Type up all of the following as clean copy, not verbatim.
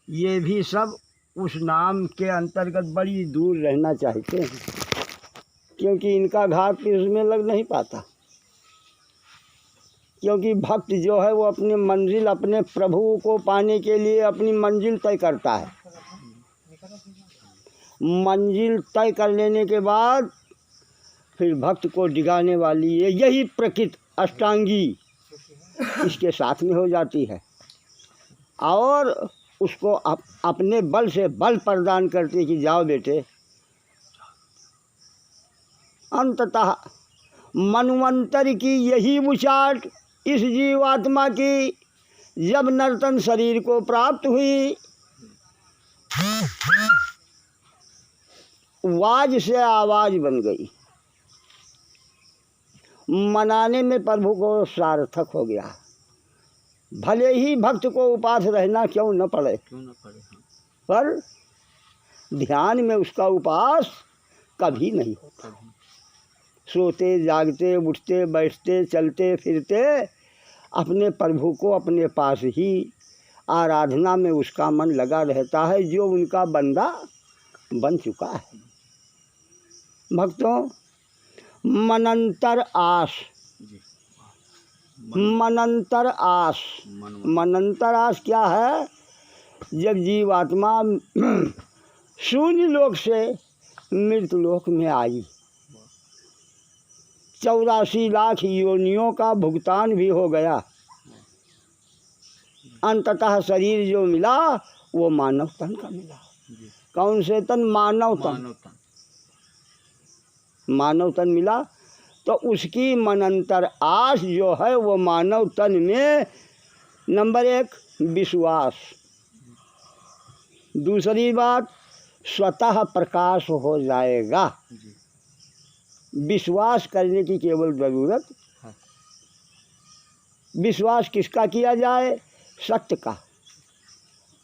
ये भी सब उस नाम के अंतर्गत बड़ी दूर रहना चाहते हैं, क्योंकि इनका घात इसमें लग नहीं पाता। क्योंकि भक्त जो है वो अपनी मंजिल, अपने प्रभु को पाने के लिए अपनी मंजिल तय करता है। मंजिल तय कर लेने के बाद फिर भक्त को डिगाने वाली यही प्रकृति अष्टांगी इसके साथ में हो जाती है और उसको अपने बल से बल प्रदान करती कि जाओ बेटे। अंततः मनवंतर की यही मुचाट इस जीवात्मा की जब नर्तन शरीर को प्राप्त हुई, वाज से आवाज बन गई। मनाने में प्रभु को सार्थक हो गया। भले ही भक्त को उपास रहना क्यों न पड़े, पर ध्यान में उसका उपास कभी नहीं होता। सोते जागते उठते बैठते चलते फिरते अपने प्रभु को अपने पास ही आराधना में उसका मन लगा रहता है, जो उनका बंदा बन चुका है। भक्तों, मनंतर आस, मनंतर आस, मनंतर आस क्या है? जब जीवात्मा शून्य लोक से मृत लोक में आई, 84 लाख योनियों का भुगतान भी हो गया, अंततः शरीर जो मिला वो मानव तन का मिला। कौन से तन? मानव तन। मानव तन मिला तो उसकी मनंतर आस जो है वो मानव तन में नंबर 1 विश्वास, दूसरी बात स्वतः प्रकाश हो जाएगा। विश्वास करने की केवल ज़रूरत। विश्वास किसका किया जाए? सत्य का,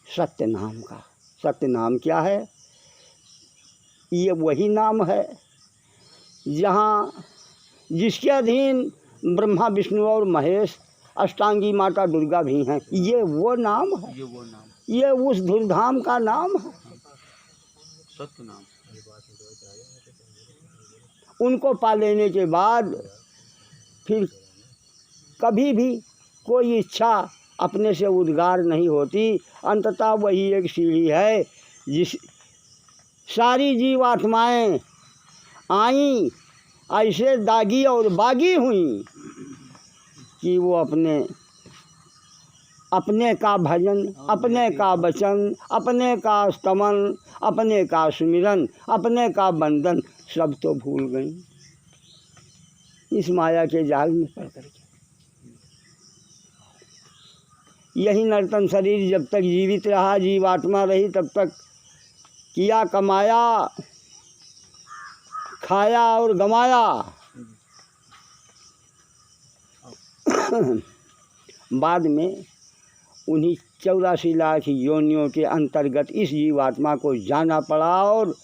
सत्य नाम का। सत्य नाम क्या है? ये वही नाम है जहाँ जिसके अधीन ब्रह्मा विष्णु और महेश, अष्टांगी माता दुर्गा भी हैं। ये वो नाम है, ये उस धूमधाम का नाम है, सत्य नाम। उनको पा लेने के बाद फिर कभी भी कोई इच्छा अपने से उद्गार नहीं होती। अंततः वही एक सीढ़ी है जिस सारी जीवात्माएं आईं, ऐसे दागी और बागी हुई कि वो अपने का भजन, अपने का वचन, अपने का स्तमन, अपने का सुमिरन, अपने का बंधन सब तो भूल गई इस माया के जाल में पड़ करके। यही नर्तन शरीर जब तक जीवित रहा, जीवात्मा रही, तब तक किया कमाया, खाया और गमाया। बाद में उन्हीं 84 लाख योनियों के अंतर्गत इस जीवात्मा को जाना पड़ा और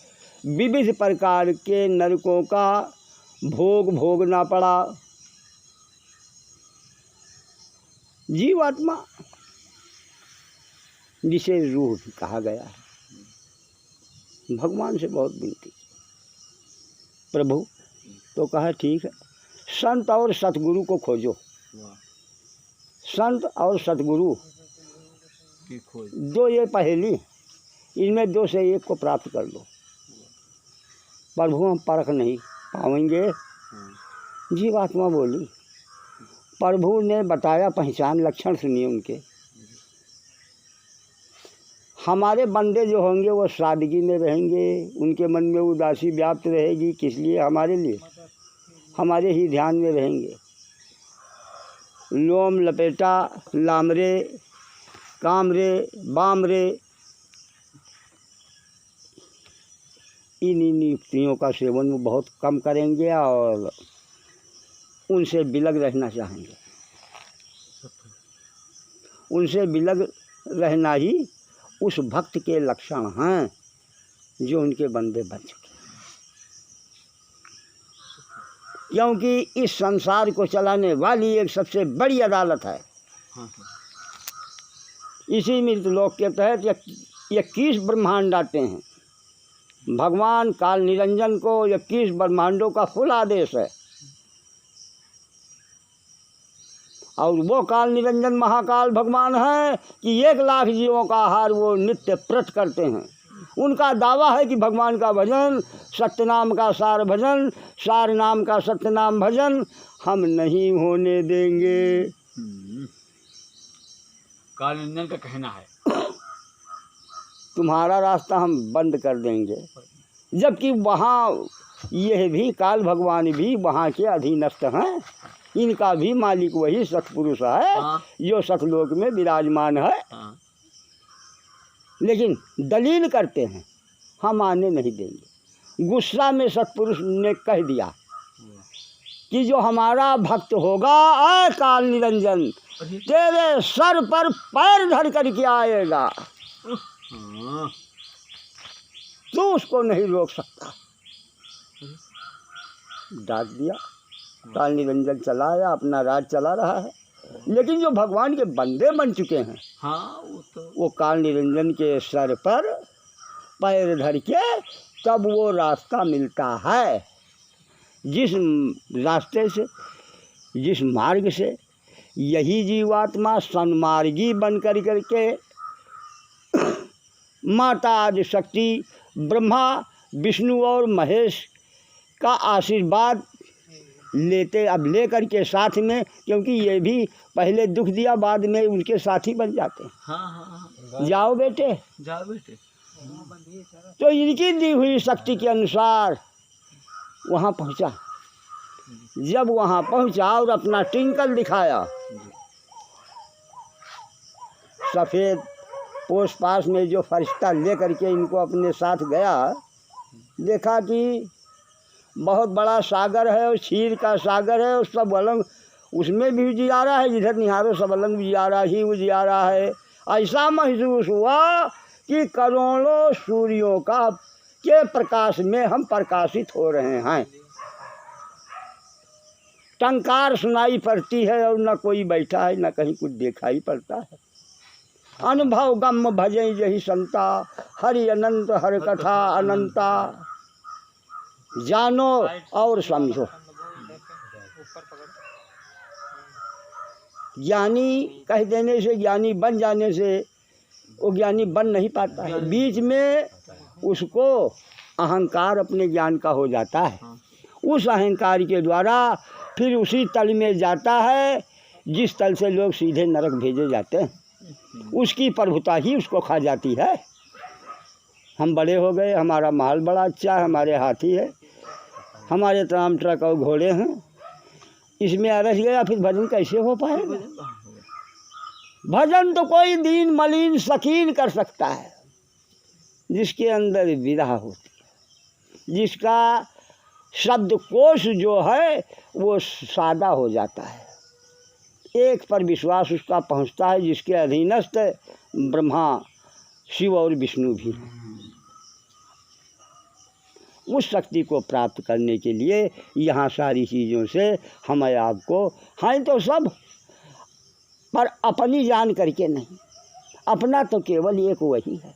विविध प्रकार के नरकों का भोग भोगना पड़ा। जीवात्मा जिसे रूह भी कहा गया है, भगवान से बहुत विनती, प्रभु तो कहा ठीक है, संत और सतगुरु को खोजो। संत और सतगुरु दो ये पहेली, इनमें 2 से 1 को प्राप्त कर लो। प्रभु हम परख नहीं पाएंगे। जीवात्मा बोली, प्रभु ने बताया पहचान लक्षण सुनिए उनके। हमारे बंदे जो होंगे वो सादगी में रहेंगे, उनके मन में उदासी व्याप्त रहेगी। किस लिए? हमारे लिए, हमारे ही ध्यान में रहेंगे। लोम लपेटा, लामरे, कामरे, बामरे, इन युक्तियों का सेवन वो बहुत कम करेंगे और उनसे बिलग रहना चाहेंगे। उनसे बिलग रहना ही उस भक्त के लक्षण हैं जो उनके बंदे बन चुके। क्योंकि इस संसार को चलाने वाली एक सबसे बड़ी अदालत है। इसी मृतलोक के तहत 21 ब्रह्मांड आते हैं। भगवान काल निरंजन को 21 ब्रह्मांडों का फुल आदेश है। और वो काल निरंजन महाकाल भगवान है कि 1 लाख जीवों का आहार वो नित्य प्रत करते हैं। उनका दावा है कि भगवान का भजन, सत्यनाम का सार भजन, सार नाम का सत्यनाम भजन हम नहीं होने देंगे। काल निरंजन का कहना है तुम्हारा रास्ता हम बंद कर देंगे। जबकि वहाँ यह भी काल भगवान भी वहाँ के अधीनस्थ हैं। इनका भी मालिक वही सतपुरुष है जो सतलोक में विराजमान है। लेकिन दलील करते हैं, हम आने नहीं देंगे। गुस्सा में सतपुरुष ने कह दिया कि जो हमारा भक्त होगा, ऐ काल निरंजन, तेरे सर पर पैर धर करके आएगा, तू उसको नहीं रोक सकता। डांट दिया। काल निरंजन चलाया, अपना राज चला रहा है। लेकिन जो भगवान के बंदे बन चुके हैं, वो काल निरंजन के सर पर पैर धर के तब वो रास्ता मिलता है। जिस रास्ते से, जिस मार्ग से यही जीवात्मा सन्मार्गी बन कर के माता आदि शक्ति ब्रह्मा विष्णु और महेश का आशीर्वाद लेते, अब ले कर के साथ में, क्योंकि ये भी पहले दुख दिया, बाद में उनके साथी बन जाते हैं। जाओ बेटे, जाओ बेटे। तो इनकी दी हुई शक्ति के अनुसार वहाँ पहुँचा। जब वहाँ पहुँचा और अपना टिंकल दिखाया, सफ़ेद पोस पास में जो फरिश्ता ले करके इनको अपने साथ गया, देखा कि बहुत बड़ा सागर है और क्षीर का सागर है और सब अलग उसमें भी उजियारा है, जिधर निहारो सब अलग उजियारा ही उजियारा है। ऐसा महसूस हुआ कि करोड़ों सूर्यों का के प्रकाश में हम प्रकाशित हो रहे हैं। टंकार सुनाई पड़ती है और न कोई बैठा है, न कहीं कुछ दिखाई पड़ता है। अनुभव गम भजे यही संता, हरि अनंत हर कथा अनंता, जानो और समझो। ज्ञानी कह देने से, ज्ञानी बन जाने से वो ज्ञानी बन नहीं पाता है। बीच में उसको अहंकार अपने ज्ञान का हो जाता है। उस अहंकार के द्वारा फिर उसी तल में जाता है जिस तल से लोग सीधे नरक भेजे जाते हैं। उसकी प्रभुता ही उसको खा जाती है। हम बड़े हो गए, हमारा माल बड़ा अच्छा है, हमारे हाथी है, हमारे तमाम ट्रक और घोड़े हैं, इसमें अरस गया, फिर भजन कैसे हो पाएगा? भजन तो कोई दीन मलिन शकीन कर सकता है जिसके अंदर विरह होती है, जिसका शब्द कोश जो है वो सादा हो जाता है। एक पर विश्वास उसका पहुंचता है जिसके अधीनस्थ ब्रह्मा शिव और विष्णु भी हैं। उस शक्ति को प्राप्त करने के लिए यहाँ सारी चीज़ों से हमें आपको हैं तो सब, पर अपनी जान करके नहीं। अपना तो केवल एक वही है,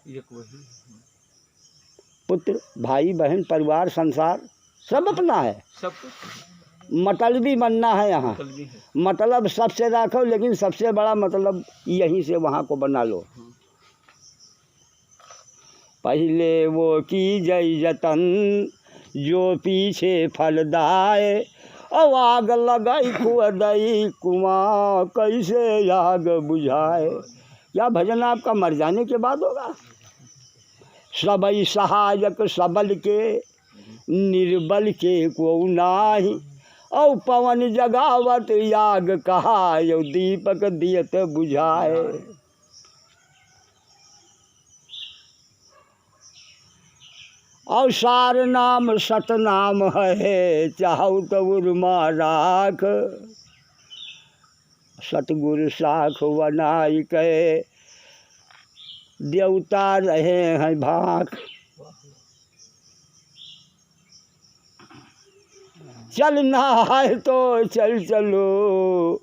पुत्र भाई बहन परिवार संसार सब अपना है। सब मतलबी बनना है यहाँ, मतलब सबसे रखो, लेकिन सबसे बड़ा मतलब यहीं से वहाँ को बना लो। पहले वो की जय जतन जो पीछे फलदाए, अब आग लगाई खुदई कुआं कैसे आग बुझाए। क्या भजन आपका मर जाने के बाद होगा? सबई सहायक सबल के, निर्बल के को नाही, औ पवन जगावत याग कहा, यो दीपक दियत बुझाए। और सार नाम सतनाम है, चाहू तो उर्मा राख, सतगुरु साख बनाई के देवता रहे हैं भाख। चलना है तो चल चलो,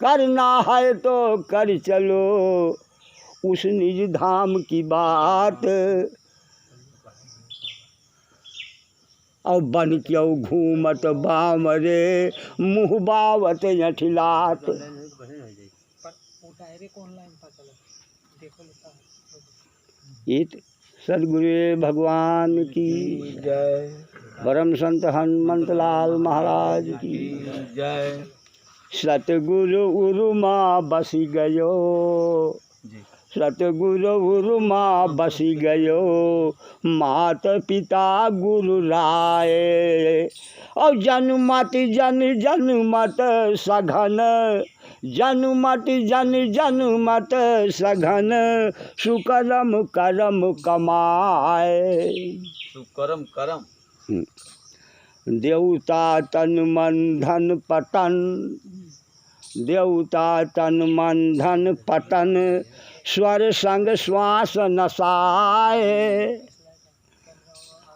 करना है तो कर चलो उस निज धाम की बात। और बन क्यों घूमत बाम रे मुँह बावत यठिलात। इत सदगुरु भगवान की जय। परम संत हनुमंत लाल महाराज की जय। सतगुरु उरुमा बसी गयो, सतगुरु उरुमा बसी गयो, मात पिता गुरु राय। और जन्मत जन जन्मत सघन, जन्मत जन जन्मत सघन, सुकरम करम कमाए। सुकरम करम। देवता तन मन धन पतन, देवता तन मन धन पतन, स्वर संग श्वास नसाए।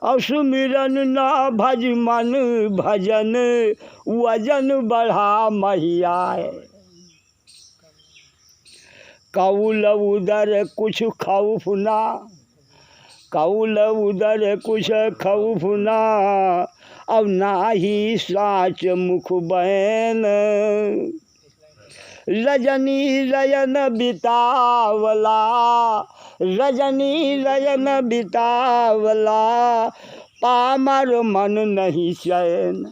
और सुमिरन न भज मन भजन, वजन बढ़ा महियाए। कौल उदर कुछ खौफ ना, कौल उदर कुछ खौफ ना, अब नाही साच मुख ban. Rajni Ryan बितावला, Rajni Ryan बितावला, Palmer मन नहीं चैन।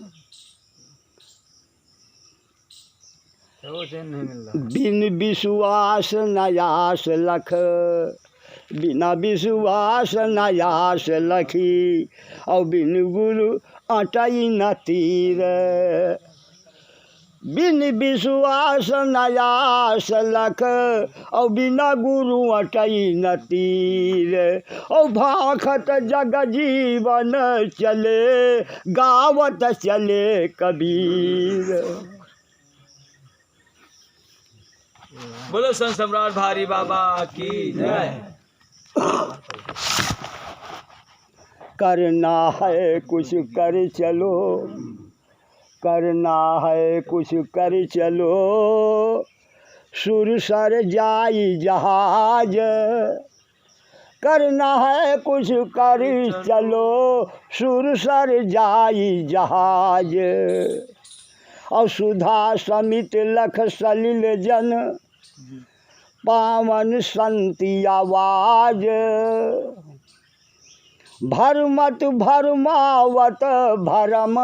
बिन विश्वास नयास लख, बिना विश्वास नयास लखी, और बिन गुरु अटई न तीर। बिन विश्वास नयास लख, और बिना गुरु अटई न तीर। और भाखत जग जीवन चले, गावत चले कबीर। बोलो संत सम्राट भारी बाबा की जय। करना है कुछ कर चलो, करना है कुछ कर चलो, सुरसर जाई जहाज। करना है कुछ कर चलो, सुरसर जाई जहाज। और सुधा समित लख सलिल जन, पावन संति आवाज। भरमत भरमावत भरम,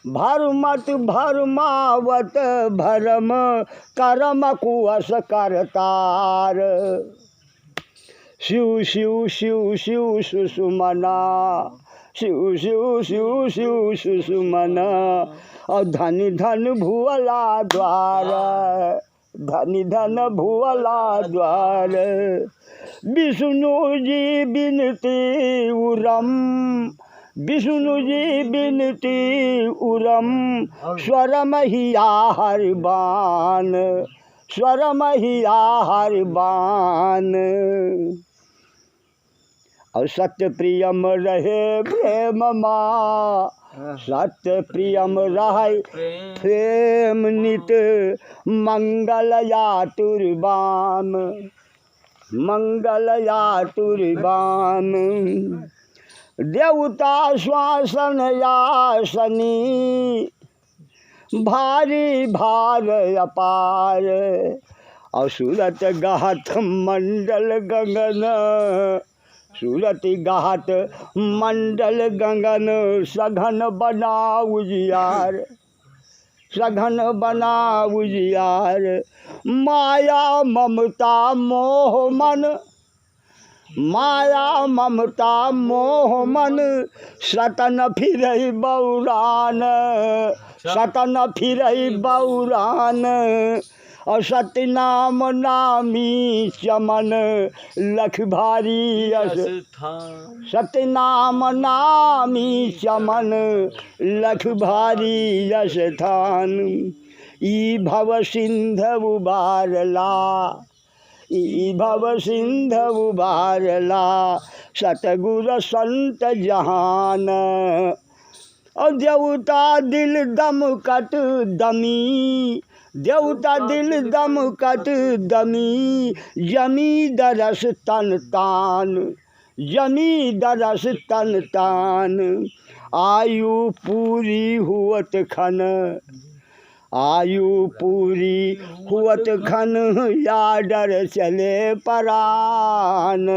भरमत भरमावत भरम, करम कुअस करतार। शिव शिव शिव शिव सुषुमना, शिव शिव शिव शिव सुषुमना। और धनि धन भुवला द्वार, धनि धन भुवला द्वार। विष्णु जी बिनती उरम, विष्णु जी बिनती उरम, स्वरम हिया हर बान, स्वरम हिया हर बान। और सत्य प्रियम रहे प्रेम माँ, सत्य प्रियम रहे प्रेम नित, मंगल या तुरबान, मंगल या तुरबान। देवता श्वासन यासनी, भारी भार अपार। और सूरत गाहत मंडल गगन, सूरत गाहत मंडल गगन, सघन बना उजियार, सघन बना उजियार। माया ममता मोह मन, माया ममता मोह मन, सतन फिरई बौरान, सतन फिरई बौरान। और सत्य नाम नामी चमन, लख भारी स्थान। सत्य नाम नामी चमन, लख भारी स्थान। ई भव सिंधु बारला, ई भव सिंधु बारला, सतगुर संत जहान। और देवता दिल दम कट दमी, देवता दिल दम कत दमी, जमी दरस तन तान, जमी दरस तन तान। आयु पूरी हुअत खन, आयु पूरी हुअत खन, या डर चले परान।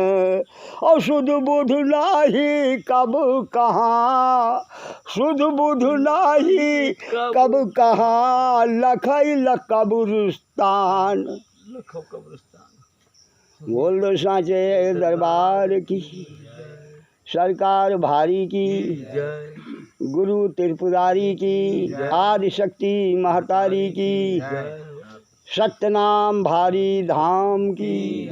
और शुद्ध बुध नाही कब कहाँ, शुद्ध बुध नाही कब कहाँ, लखई लकब्रिस्तान। बोल दो सांचे दरबार की, सरकार भारी की, गुरु त्रिपुरारी की, आदि शक्ति महतारी की, सत्यनाम भारी धाम की।